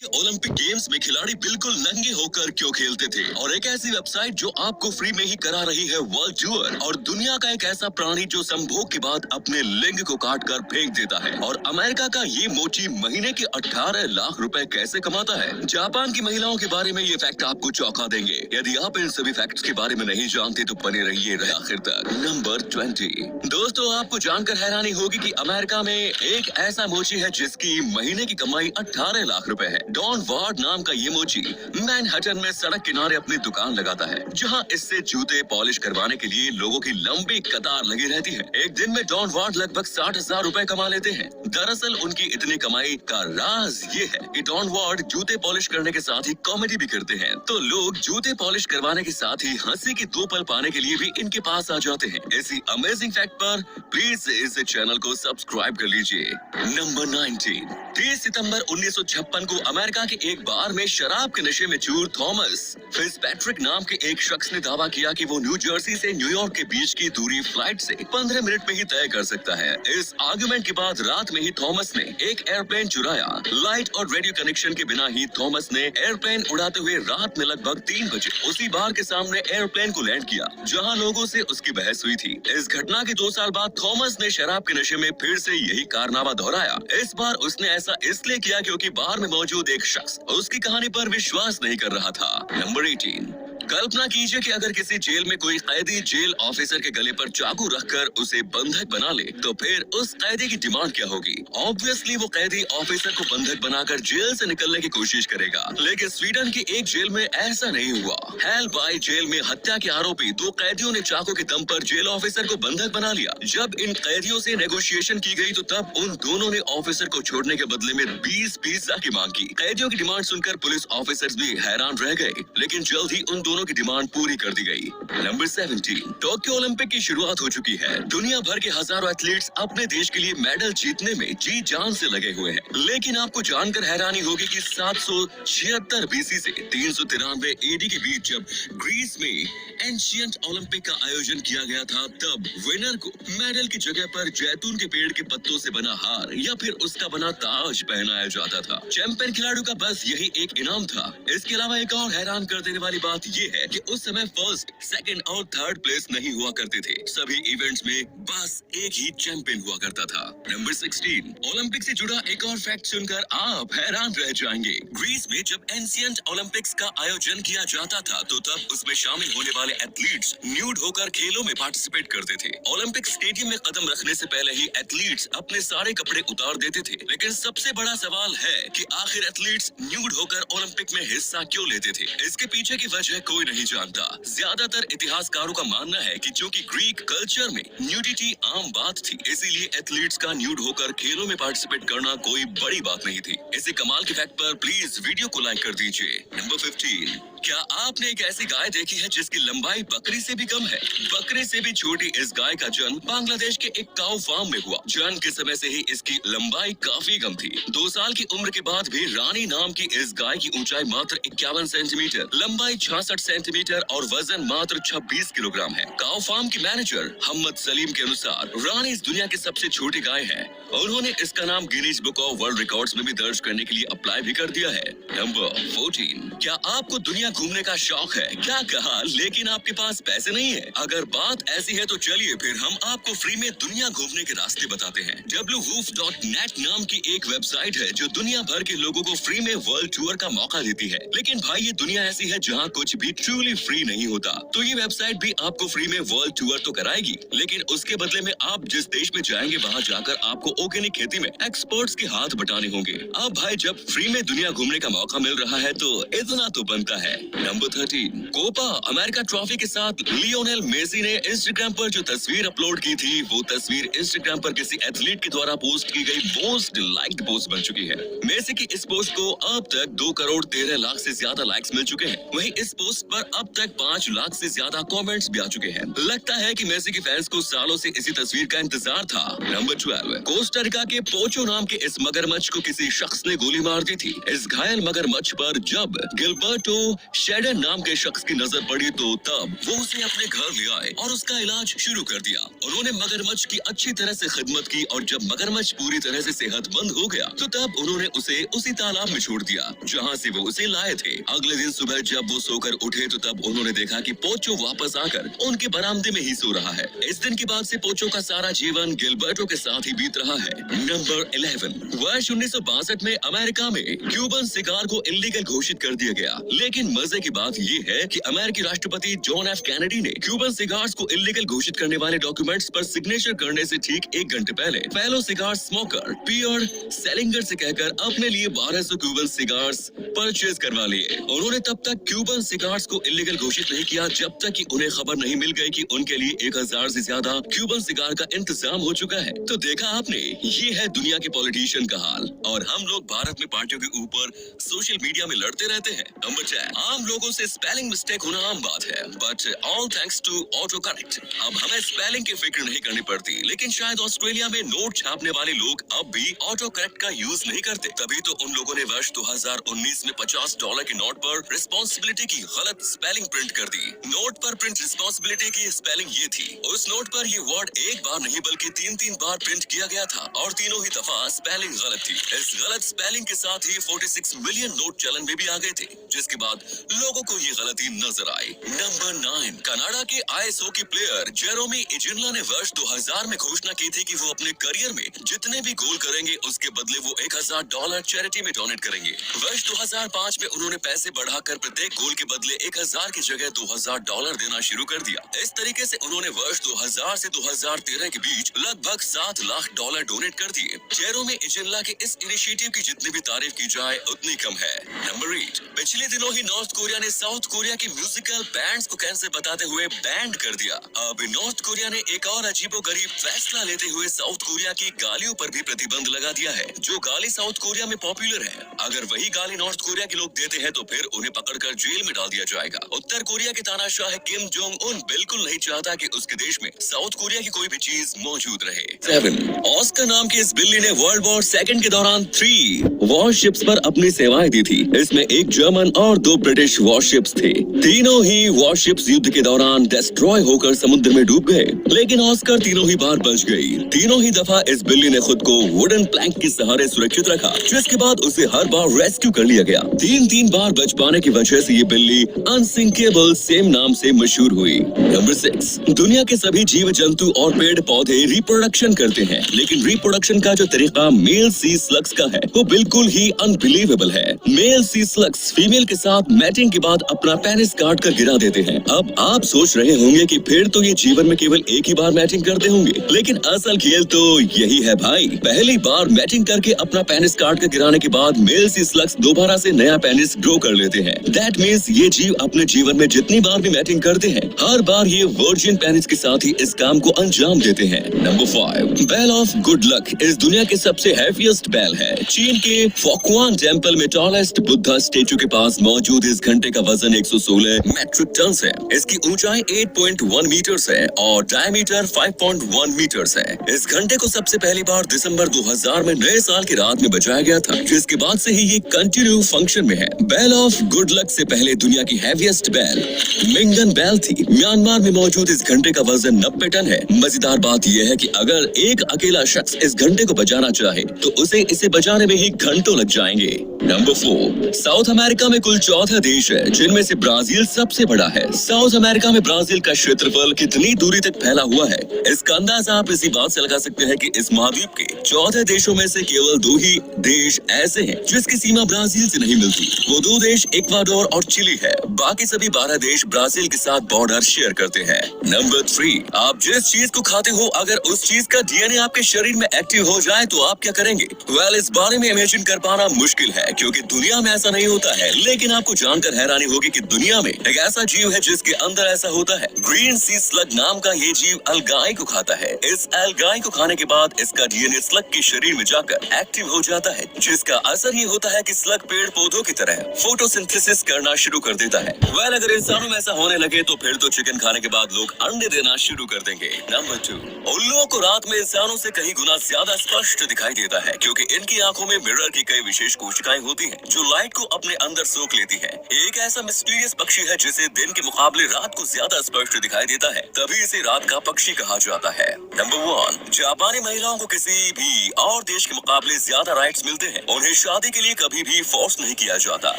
Olympic games में खिलाड़ी बिल्कुल नंगे होकर क्यों खेलते थे, और एक ऐसी वेबसाइट जो आपको फ्री में ही करा रही है वर्ल्ड टूर, और दुनिया का एक ऐसा प्राणी जो संभोग के बाद अपने लिंग को काट कर फेंक देता है, और अमेरिका का ये मोची महीने के 18 लाख रुपए कैसे कमाता है। जापान की महिलाओं के बारे में ये फैक्ट आपको चौंका देंगे। यदि आप इन सभी फैक्ट्स के बारे में नहीं जानते तो बने रहिए आखिर तक। नंबर 20। दोस्तों, आपको जानकर हैरानी होगी कि अमेरिका में एक ऐसा मोची है जिसकी महीने की कमाई 18 लाख रुपए है। डॉन वार्ड नाम का ये मोची मैनहट्टन में सड़क किनारे अपनी दुकान लगाता है, जहां इससे जूते पॉलिश करवाने के लिए लोगों की लंबी कतार लगी रहती है। एक दिन में डॉन वार्ड लगभग 60,000 रुपए कमा लेते हैं। दरअसल उनकी इतनी कमाई का राज ये है कि डॉन वार्ड जूते पॉलिश करने के साथ ही कॉमेडी भी करते हैं, तो लोग जूते पॉलिश करवाने के साथ ही हंसी की दो पल पाने के लिए भी इनके पास आ जाते हैं। ऐसी अमेजिंग फैक्ट पर प्लीज इस चैनल को सब्सक्राइब कर लीजिए। नंबर 19। 30 सितंबर 1956 को अमेरिका के एक बार में शराब के नशे में चूर थॉमस फिट्जपैट्रिक नाम के एक शख्स ने दावा किया कि वो न्यू जर्सी से न्यूयॉर्क के बीच की दूरी फ्लाइट से 15 मिनट में ही तय कर सकता है। इस आर्गुमेंट के बाद रात में ही थॉमस ने एक एयरप्लेन चुराया। लाइट और रेडियो कनेक्शन के बिना ही थॉमस ने एयरप्लेन उड़ाते हुए रात में लगभग 3 बजे उसी बार के सामने एयरप्लेन को लैंड किया जहां लोगों से उसकी बहस हुई थी। इस घटना के 2 साल बाद थॉमस ने शराब के नशे में फिर से यही कारनामा दोहराया। इस बार उसने ऐसा इसलिए किया क्योंकि बार में मौजूद एक शख्स उसकी कहानी पर विश्वास नहीं कर रहा था। नंबर 18। कल्पना कीजिए कि अगर किसी जेल में कोई कैदी जेल ऑफिसर के गले पर चाकू रखकर उसे बंधक बना ले, तो फिर उस कैदी की डिमांड क्या होगी। ऑब्वियसली वो कैदी ऑफिसर को बंधक बनाकर जेल से निकलने की कोशिश करेगा, लेकिन स्वीडन की एक जेल में ऐसा नहीं हुआ। हेलबाई जेल में हत्या के आरोपी 2 कैदियों ने चाकू के दम पर जेल ऑफिसर को बंधक बना लिया। जब इन कैदियों से नेगोशिएशन की गई तो तब उन दोनों ने ऑफिसर को छोड़ने के बदले में 20 पिज़्ज़ा की मांग की। कैदियों की डिमांड सुनकर पुलिस ऑफिसर्स भी हैरान रह गए, लेकिन जल्द ही उन दोनों की डिमांड पूरी कर दी गई। नंबर 17। टोक्यो ओलंपिक की शुरुआत हो चुकी है। दुनिया भर के हजारों एथलीट्स अपने देश के लिए मेडल जीतने में जी जान से लगे हुए हैं, लेकिन आपको जानकर हैरानी होगी कि 776 बीसी से 393 एडी के बीच जब ग्रीस में एंशिएंट ओलंपिक का आयोजन किया गया था, तब विनर को मेडल की जगह पर जैतून के पेड़ के पत्तों से बना हार या फिर उसका बना ताज पहनाया जाता था। चैंपियन खिलाड़ियों का बस यही एक इनाम था। इसके अलावा एक और हैरान कर देने वाली बात ये है कि उस समय फर्स्ट, सेकंड और थर्ड प्लेस नहीं हुआ करते थे। सभी इवेंट्स में बस एक ही चैंपियन हुआ करता था। नंबर 16। ओलंपिक से जुड़ा एक और फैक्ट सुनकर आप हैरान रह जाएंगे। ग्रीस में जब एंशिएंट ओलंपिक्स का आयोजन किया जाता था, तो तब उसमें शामिल होने वाले एथलीट्स न्यूड होकर खेलों में पार्टिसिपेट करते थे। ओलंपिक स्टेडियम में कदम रखने से पहले ही एथलीट्स अपने सारे कपड़े उतार देते थे। लेकिन सबसे बड़ा सवाल है कि आखिर एथलीट्स न्यूड होकर ओलंपिक में हिस्सा क्यों लेते थे। इसके पीछे की वजह कोई नहीं जानता। ज्यादातर इतिहासकारों का मानना है कि चूंकि ग्रीक कल्चर में न्यूडिटी आम बात थी, इसीलिए एथलीट्स का न्यूड होकर खेलों में पार्टिसिपेट करना कोई बड़ी बात नहीं थी। इसी कमाल के फैक्ट पर प्लीज वीडियो को लाइक कर दीजिए। नंबर 15। क्या आपने एक ऐसी गाय देखी है जिसकी लंबाई बकरी से भी कम है। बकरे से भी छोटी इस गाय का जन्म बांग्लादेश के एक काऊ फार्म में हुआ। जन्म के समय से ही इसकी लंबाई काफी कम थी। 2 साल की उम्र के बाद भी रानी नाम की इस गाय की ऊंचाई मात्र 51 सेंटीमीटर, लंबाई 66 सेंटीमीटर और वजन मात्र 26 किलोग्राम है। काऊ फार्म की मैनेजर हमद सलीम के अनुसार रानी इस दुनिया की सबसे छोटी गाय है। उन्होंने इसका नाम Guinness book of world records में भी दर्ज करने के लिए अप्लाई भी कर दिया है। नंबर 14। क्या आपको दुनिया घूमने का शौक है? क्या कहा, लेकिन आपके पास पैसे नहीं है? अगर बात ऐसी है तो चलिए फिर हम आपको फ्री में दुनिया घूमने के रास्ते बताते हैं। www.net नाम की एक वेबसाइट है जो दुनिया भर के लोगों को फ्री में वर्ल्ड टूर का मौका देती है। लेकिन भाई, ये दुनिया ऐसी है जहाँ कुछ भी ट्रूली फ्री नहीं होता। तो ये वेबसाइट भी आपको फ्री में वर्ल्ड टूर तो कराएगी, लेकिन उसके बदले में आप जिस देश में जाएंगे वहाँ जाकर आपको ऑर्गेनिक खेती में एक्सपर्ट्स के हाथ बटाने होंगे। अब भाई, जब फ्री में दुनिया घूमने का मौका मिल रहा है तो इतना तो बनता है। नंबर 13। कोपा अमेरिका ट्रॉफी के साथ लियोनेल मेसी ने इंस्टाग्राम पर जो तस्वीर अपलोड की थी, वो तस्वीर इंस्टाग्राम पर किसी एथलीट के द्वारा पोस्ट की गई मोस्ट लाइक्ड पोस्ट बन चुकी है। मेसी की इस पोस्ट को अब तक 2 करोड़ 13 लाख से ज्यादा लाइक्स मिल चुके हैं। वहीं इस पोस्ट पोस्ट पर अब तक 5 लाख से ज्यादा कमेंट्स भी आ चुके हैं। लगता है कि मेसी के फैंस को सालों से इसी तस्वीर का इंतजार था। नंबर 12, कोस्टा रिका के पोचो नाम के इस मगरमच्छ को किसी शख्स ने गोली मार दी थी। इस घायल मगरमच्छ पर जब गिलबर्टो शेडन नाम के शख्स की नजर पड़ी तो तब वो उसे अपने घर ले आए और उसका इलाज शुरू कर दिया। उन्होंने मगरमच्छ की अच्छी तरह से खिदमत की और जब मगरमच्छ पूरी तरह से सेहतमंद हो गया तो तब उन्होंने उसे उसी तालाब में छोड़ दिया जहाँ से वो उसे लाए थे। अगले दिन सुबह जब वो सोकर उठे तो तब उन्होंने देखा कि पोचो वापस आकर उनके बरामदे में ही सो रहा है। इस दिन के बाद से पोचो का सारा जीवन गिलबर्टो के साथ ही बीत रहा है। नंबर 11, वर्ष 1962 में अमेरिका में क्यूबन सिगार को इलीगल घोषित कर दिया गया। लेकिन मजे की बात ये है कि अमेरिकी राष्ट्रपति जॉन एफ कैनेडी ने क्यूबन सिगार्स को इलीगल घोषित करने वाले डॉक्यूमेंट्स पर सिग्नेचर करने से ठीक 1 घंटे पहले फेलो सिगार स्मोकर पियर सेलिंगर से कहकर अपने लिए 1200 क्यूबन सिगार्स परचेज करवा लिए। उन्होंने तब तक क्यूबन सिगार्स को इलीगल घोषित नहीं किया जब तक कि उन्हें खबर नहीं मिल गई कि उनके लिए 1000 से ज्यादा क्यूबन सिगार का इंतजाम हो चुका है। तो देखा आपने, ये है दुनिया के पॉलिटिशियन का हाल और हम लोग भारत में पार्टियों के ऊपर सोशल मीडिया में लड़ते रहते हैं। नंबर 10, आम लोगों से स्पेलिंग मिस्टेक होना आम बात है, but all thanks to auto correct अब हमें स्पेलिंग की फिक्र नहीं करनी पड़ती। लेकिन शायद ऑस्ट्रेलिया में नोट छापने वाले लोग अब भी ऑटो करेक्ट का यूज नहीं करते। तभी तो उन लोगों ने वर्ष 2019 में $50 के नोट पर रिस्पॉन्सिबिलिटी की गलत स्पेलिंग प्रिंट कर दी। नोट पर प्रिंट रिस्पॉन्सिबिलिटी की स्पेलिंग ये थी। उस नोट पर ये वर्ड एक बार नहीं बल्कि 3 बार प्रिंट किया गया था और तीनों ही दफा स्पेलिंग गलत थी। इस गलत स्पेलिंग के साथ ही 46 मिलियन नोट चलन में भी आ गए थे, जिसके बाद लोगों को ये गलती नजर आई। नंबर 9, कनाडा के आईएस हॉकी प्लेयर जेरोमी इजिनला ने वर्ष 2000 में घोषणा की थी कि वो अपने करियर में जितने भी गोल करेंगे उसके बदले वो $1000 चैरिटी में डोनेट करेंगे। वर्ष 2005 में उन्होंने पैसे बढ़ाकर प्रत्येक गोल के बदले 1000 की जगह $2000 देना शुरू कर दिया। इस तरीके से उन्होंने वर्ष 2000 से 2013 के बीच लगभग $7 लाख डोनेट कर दिए। जेरोमी इजिनला के इस इनिशिएटिव की जितनी भी तारीफ की जाए उतनी कम है। नंबर 8, पिछले दिनों ही नॉर्थ कोरिया ने साउथ कोरिया के म्यूजिकल बैंड्स को कैंसर बताते हुए बैंड कर दिया। अब नॉर्थ कोरिया ने एक और अजीबोगरीब फैसला लेते हुए साउथ कोरिया की गालियों पर भी प्रतिबंध लगा दिया है। जो गाली साउथ कोरिया में पॉपुलर है, अगर वही गाली नॉर्थ कोरिया के लोग देते हैं तो फिर उन्हें पकड़कर जेल में डाल दिया जाएगा। उत्तर कोरिया के तानाशाह किम जोंग उन बिल्कुल नहीं चाहता कि उसके देश में साउथ कोरिया की कोई भी चीज मौजूद रहे। 7, ऑस्कर नाम की इस बिल्ली ने वर्ल्ड वॉर 2 के दौरान 3 वॉरशिप्स पर अपनी सेवाएं दी थी। इसमें एक जर्मन और 2 ब्रिटिश वॉरशिप्स थे। तीनों ही वॉरशिप्स युद्ध के दौरान डिस्ट्रॉय होकर समुद्र में डूब गए, लेकिन ऑस्कर तीनों ही बार बच गई। तीनों ही दफा इस बिल्ली ने खुद को वुडन प्लैंक के सहारे सुरक्षित रखा, जिसके बाद उसे हर बार रेस्क्यू कर लिया गया। 3 बार बच पाने की वजह से ये बिल्ली अनसिंकेबल सेम नाम से मशहूर हुई। नंबर 6, दुनिया के सभी जीव जंतु और पेड़ पौधे रिप्रोडक्शन करते हैं, लेकिन रिप्रोडक्शन का जो तरीका मेल सी स्लग्स का है वो बिल्कुल ही अनबिलीवेबल है। मेल सी स्लग्स फीमेल के साथ मैटिंग के बाद अपना पेनिस काट कर गिरा देते हैं। अब आप सोच रहे होंगे कि फिर तो ये जीवन में केवल एक ही बार मैटिंग करते होंगे, लेकिन असल खेल तो यही है भाई। पहली बार मैटिंग करके अपना पेनिस काट कर गिराने के बाद मेल सी स्लग्स दोबारा से नया पेनिस ग्रो कर लेते हैं। दैट मींस ये जीव अपने जीवन में जितनी बार भी मैटिंग करते हैं, हर बार ये वर्जिन पेनिस के साथ ही इस काम को अंजाम देते हैं। Number 5, bell of good luck इस दुनिया के सबसे हैवीएस्ट बेल है। चीन के फोक्वान टेम्पल में टॉलेस्ट बुद्धा स्टेचू के पास मौजूद इस घंटे का वजन 116 मैट्रिक टन है। इसकी ऊंचाई 8.1 मीटर्स है और डायमीटर 5.1 मीटर्स है। इस घंटे को सबसे पहली बार दिसंबर 2000 में नए साल की रात में बजाया गया था, जिसके बाद से ही ये कंटिन्यू फंक्शन में है। बेल ऑफ गुड लक से पहले दुनिया की हैवीएस्ट बेल मिंगन बेल थी। म्यांमार में मौजूद इस घंटे का वजन 90 टन है। मजेदार बात यह है कि अगर एक अकेला शख्स इस घंटे को बजाना चाहे तो उसे इसे बजाने में ही घंटों लग जाएंगे। नंबर 4, साउथ अमेरिका में कुल 14 देश है, जिनमें से ब्राजील सबसे बड़ा है। साउथ अमेरिका में ब्राजील का क्षेत्रफल कितनी दूरी तक फैला हुआ है, इसका अंदाजा आप इसी बात से लगा सकते हैं कि इस महाद्वीप के 14 देशों में से केवल 2 ही देश ऐसे हैं जिसकी सीमा ब्राजील से नहीं मिलती। वो 2 देश इक्वाडोर और चिली है। बाकी सभी 12 देश ब्राजील के साथ बॉर्डर शेयर करते हैं। नंबर 3, आप जिस चीज को खाते हो अगर उस चीज का डीएनए आपके शरीर में एक्टिव हो जाए तो आप क्या करेंगे? वेल, इस बारे में इमेजिन कर पाना मुश्किल है क्योंकि दुनिया में ऐसा नहीं होता है, लेकिन आपको जानकर हैरानी होगी कि दुनिया में एक ऐसा जीव है जिसके अंदर ऐसा होता है। ग्रीन सी स्लग नाम का ये जीव अलगाई को खाता है। इस अलगाई को खाने के बाद इसका डीएनए स्लग के शरीर में जाकर एक्टिव हो जाता है, जिसका असर ये होता है कि स्लग पेड़ पौधों की तरह फोटोसिंथेसिस करना शुरू कर देती देता है। वेल अगर इंसानों में ऐसा होने लगे तो फिर तो चिकन खाने के बाद लोग अंडे देना शुरू कर देंगे। नंबर 2, उल्लुओं को रात में इंसानों से कहीं गुना ज्यादा स्पष्ट दिखाई देता है क्योंकि इनकी आंखों में मिरर की कई विशेष कोशिकाएं होती हैं जो लाइट को अपने अंदर सोख लेती है। एक ऐसा मिस्टीरियस पक्षी है जिसे दिन के मुकाबले रात को ज्यादा स्पष्ट दिखाई देता है, तभी इसे रात का पक्षी कहा जाता है। नंबर 1, जापानी महिलाओं को किसी भी और देश के मुकाबले ज्यादा राइट्स मिलते हैं। उन्हें शादी के लिए कभी भी फोर्स नहीं किया जाता।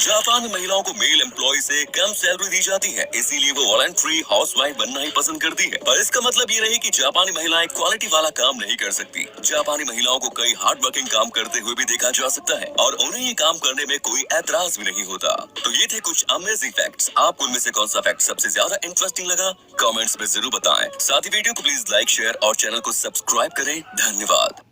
जापान में महिलाओं को मेल एम्प्लॉय से कम सैलरी दी जाती है, इसीलिए वो वॉलंटरी हाउसवाइफ बनना ही पसंद करती है। पर इसका मतलब ये नहीं कि जापानी महिलाएं क्वालिटी वाला काम नहीं कर सकती। जापानी महिलाओं को कई हार्ड वर्किंग काम करते हुए भी देखा जा सकता है और उन्हें ये काम करने में कोई ऐतराज भी नहीं होता। तो ये थे कुछ अमेजिंग फैक्ट्स। आपको उनमें से कौन सा फैक्ट सबसे ज्यादा इंटरेस्टिंग लगा, कमेंट्स में जरूर बताएं। साथ ही वीडियो को प्लीज लाइक, शेयर और चैनल को सब्सक्राइब करें। धन्यवाद।